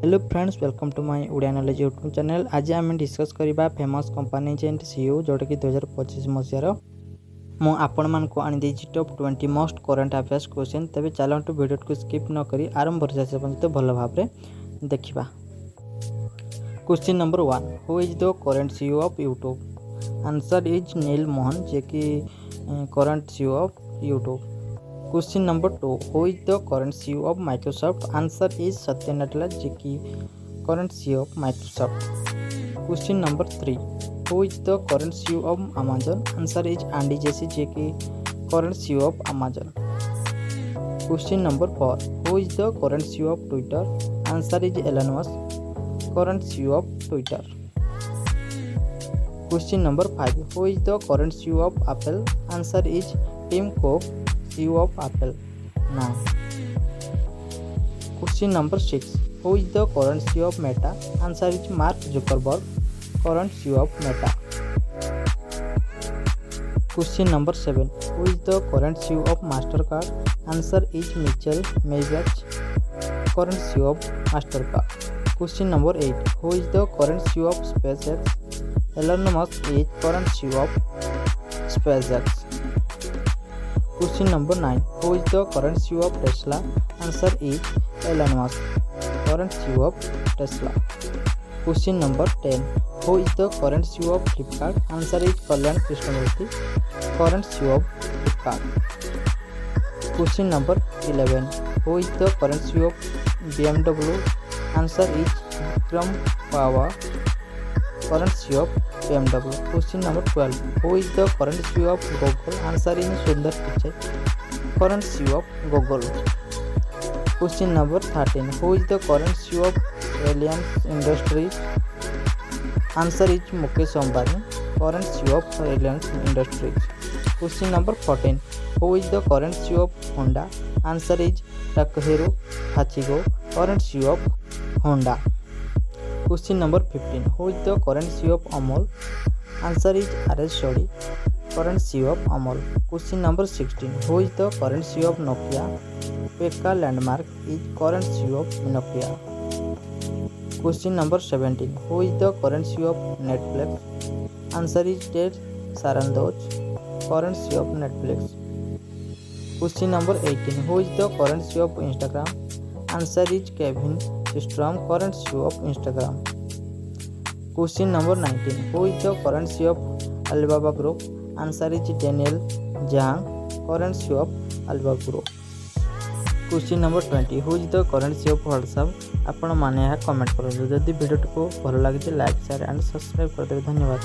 Hello friends, welcome to my Odia knowledge YouTube channel. आज आम discuss करवा फेमस कंपनी जेंट सीईओ जोटा कि 2025 मसीहार मु आपण मानक आनी top 20 most current affairs question. तेज चलतु वीडियो को स्किप न करी आरंभ शेष पर्यंत भल भाव देखा। Question number 1, who is the current CEO of YouTube? Answer is Neal Mohan, जे कि current CEO of YouTube. Question number 2, who is the current CEO of Microsoft? Answer is Satya Nadella, जे कि current CEO of Microsoft. Question number 3, who is the current CEO of Amazon? Answer is Andy Jassy, जे कि current CEO of Amazon. Question number 4, who is the current CEO of Twitter? Answer is Elon Musk, current CEO of Twitter. Question number 5, who is the current CEO of Apple? Answer is Tim Cook, CEO of Apple now. Question number 6, who is the current CEO of Meta? Answer is Mark Zuckerberg, current CEO of Meta. Question number 7, who is the current CEO of Mastercard? Answer is Mitchell Maybach, current CEO of Mastercard. Question number 8, who is the current CEO of SpaceX? Elon Musk is current CEO of SpaceX. Question number 9, who is the current CEO of Tesla? Answer is Elon Musk, current CEO of Tesla. Question number 10, who is the current CEO of Flipkart? Answer is Kalyan Krishnamurthy, current CEO of Flipkart. Question number 11, who is the current CEO of BMW? Answer is Vikram Pava, current CEO of BMW. Question number 12, who is the current CEO of Google? Answer is Sundar Pichai, current CEO of Google. Question number 13, who is the current CEO of Reliance Industries? Answer is Mukesh Ambani, current CEO of Reliance Industries. Question number 14, who is the current CEO of Honda? Answer is Takahiro Hachigo, current CEO of Honda. Question number 15, who is the current CEO of Amol? Answer is R.S. Sodhi, current CEO of Amol. Question number 16, who is the current CEO of Nokia? Pekka Landmark is current CEO of Nokia. Question number 17, who is the current CEO of Netflix? Answer is Ted Sarandos, current CEO of Netflix. Question number 18, who is the current CEO of Instagram? Answer is Kevin Systrom, current CEO of Instagram. Question number 19, who is the current CEO of Alibaba Group? Answer is Daniel Zhang, current CEO of Alibaba Group. Question number 20, who is the current CEO of WhatsApp? आपण माने comment करूँ। जदि video को भल लगे like share and subscribe कर देवे। धन्यवाद।